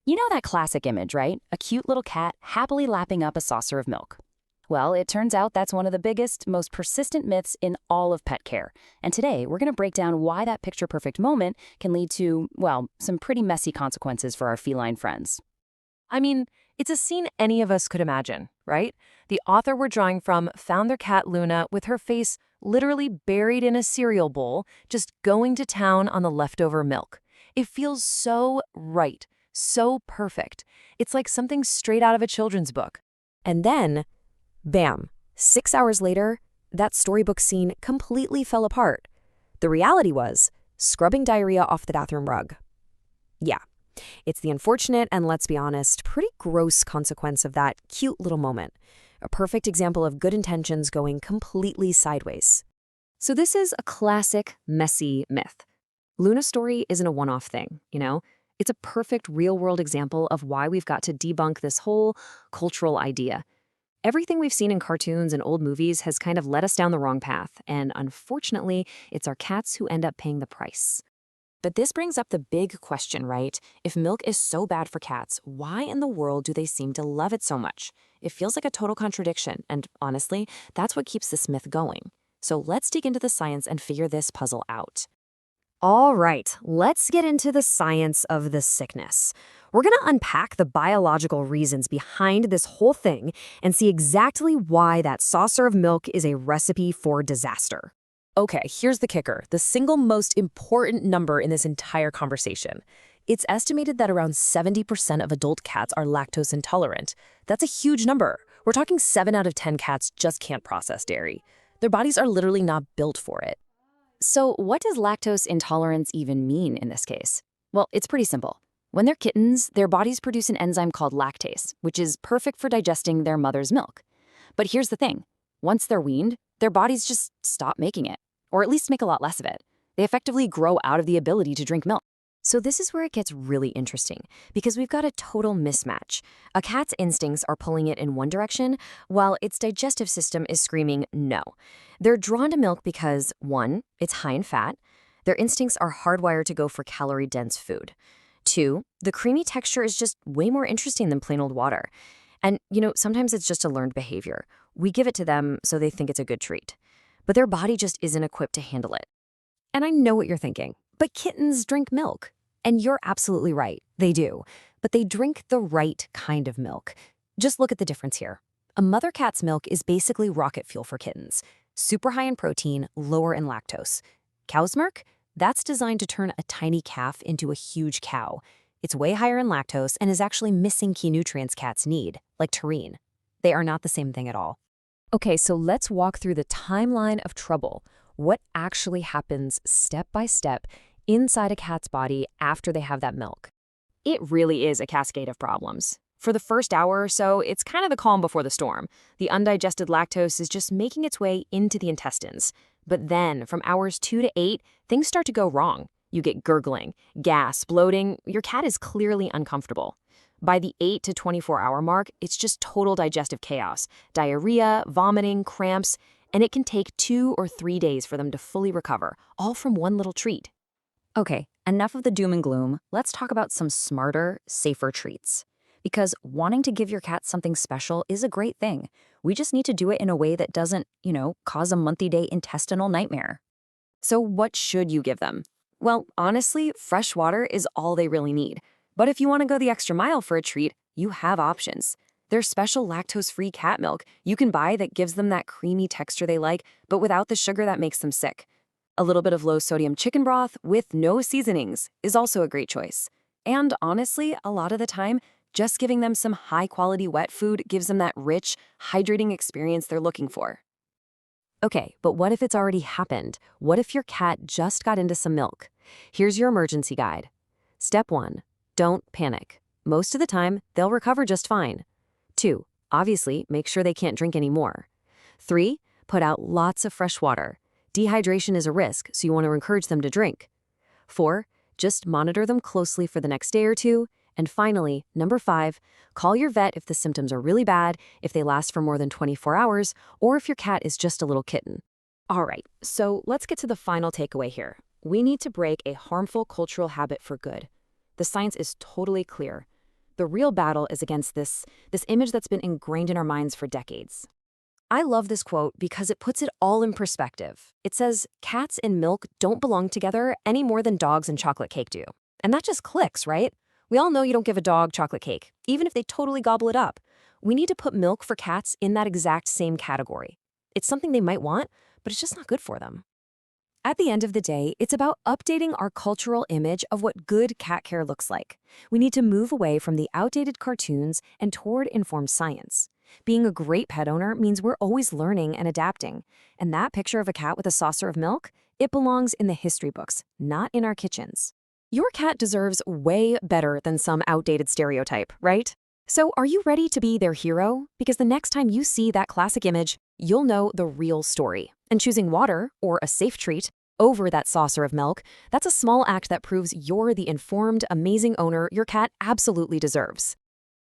You know that classic image, right? A cute little cat happily lapping up a saucer of milk. Well, it turns out that's one of the biggest, most persistent myths in all of pet care. And today, we're going to break down why that picture-perfect moment can lead to, well, some pretty messy consequences for our feline friends. I mean, it's a scene any of us could imagine, right? The author we're drawing from found their cat Luna with her face literally buried in a cereal bowl, just going to town on the leftover milk. It feels so right, so perfect. It's like something straight out of a children's book. And then, bam, 6 hours later, that storybook scene completely fell apart. The reality was scrubbing diarrhea off the bathroom rug. Yeah. It's the unfortunate and, let's be honest, pretty gross consequence of that cute little moment. A perfect example of good intentions going completely sideways. So this is a classic, messy myth. Luna's story isn't a one-off thing, you know? It's a perfect real-world example of why we've got to debunk this whole cultural idea. Everything we've seen in cartoons and old movies has kind of led us down the wrong path, and unfortunately, it's our cats who end up paying the price. But this brings up the big question, right? If milk is so bad for cats, why in the world do they seem to love it so much? It feels like a total contradiction, and honestly, that's what keeps this myth going. So let's dig into the science and figure this puzzle out. All right, let's get into the science of the sickness. We're going to unpack the biological reasons behind this whole thing and see exactly why that saucer of milk is a recipe for disaster. Okay, here's the kicker, the single most important number in this entire conversation. It's estimated that around 70% of adult cats are lactose intolerant. That's a huge number. We're talking 7 out of 10 cats just can't process dairy. Their bodies are literally not built for it. So what does lactose intolerance even mean in this case? Well, it's pretty simple. When they're kittens, their bodies produce an enzyme called lactase, which is perfect for digesting their mother's milk. But here's the thing. Once they're weaned, their bodies just stop making it, or at least make a lot less of it. They effectively grow out of the ability to drink milk. So this is where it gets really interesting, because we've got a total mismatch. A cat's instincts are pulling it in one direction, while its digestive system is screaming no. They're drawn to milk because, 1, it's high in fat. Their instincts are hardwired to go for calorie-dense food. 2, the creamy texture is just way more interesting than plain old water. And, sometimes it's just a learned behavior. We give it to them so they think it's a good treat. But their body just isn't equipped to handle it. And I know what you're thinking, but kittens drink milk. And you're absolutely right, they do. But they drink the right kind of milk. Just look at the difference here. A mother cat's milk is basically rocket fuel for kittens. Super high in protein, lower in lactose. Cow's milk? That's designed to turn a tiny calf into a huge cow. It's way higher in lactose and is actually missing key nutrients cats need, like taurine. They are not the same thing at all. Okay, so let's walk through the timeline of trouble. What actually happens step by step inside a cat's body after they have that milk? It really is a cascade of problems. For the first hour or so, it's kind of the calm before the storm. The undigested lactose is just making its way into the intestines. But then, from hours 2 to 8, things start to go wrong. You get gurgling, gas, bloating. Your cat is clearly uncomfortable. By the 8 to 24-hour mark, it's just total digestive chaos. Diarrhea, vomiting, cramps, and it can take 2 or 3 days for them to fully recover, all from one little treat. Okay, enough of the doom and gloom. Let's talk about some smarter, safer treats. Because wanting to give your cat something special is a great thing. We just need to do it in a way that doesn't, cause a multi-day intestinal nightmare. So what should you give them? Well, honestly, fresh water is all they really need. But if you want to go the extra mile for a treat, you have options. There's special lactose-free cat milk you can buy that gives them that creamy texture they like, but without the sugar that makes them sick. A little bit of low-sodium chicken broth with no seasonings is also a great choice. And honestly, a lot of the time, just giving them some high-quality wet food gives them that rich, hydrating experience they're looking for. Okay, but what if it's already happened? What if your cat just got into some milk? Here's your emergency guide. Step 1. Don't panic. Most of the time, they'll recover just fine. 2. Obviously, make sure they can't drink anymore. 3. Put out lots of fresh water. Dehydration is a risk, so you want to encourage them to drink. 4. Just monitor them closely for the next day or 2. And finally, number 5, call your vet if the symptoms are really bad, if they last for more than 24 hours, or if your cat is just a little kitten. All right, so let's get to the final takeaway here. We need to break a harmful cultural habit for good. The science is totally clear. The real battle is against this image that's been ingrained in our minds for decades. I love this quote because it puts it all in perspective. It says, cats and milk don't belong together any more than dogs and chocolate cake do. And that just clicks, right? We all know you don't give a dog chocolate cake, even if they totally gobble it up. We need to put milk for cats in that exact same category. It's something they might want, but it's just not good for them. At the end of the day, it's about updating our cultural image of what good cat care looks like. We need to move away from the outdated cartoons and toward informed science. Being a great pet owner means we're always learning and adapting. And that picture of a cat with a saucer of milk, it belongs in the history books, not in our kitchens. Your cat deserves way better than some outdated stereotype, right? So are you ready to be their hero? Because the next time you see that classic image, you'll know the real story. And choosing water, or a safe treat, over that saucer of milk, that's a small act that proves you're the informed, amazing owner your cat absolutely deserves.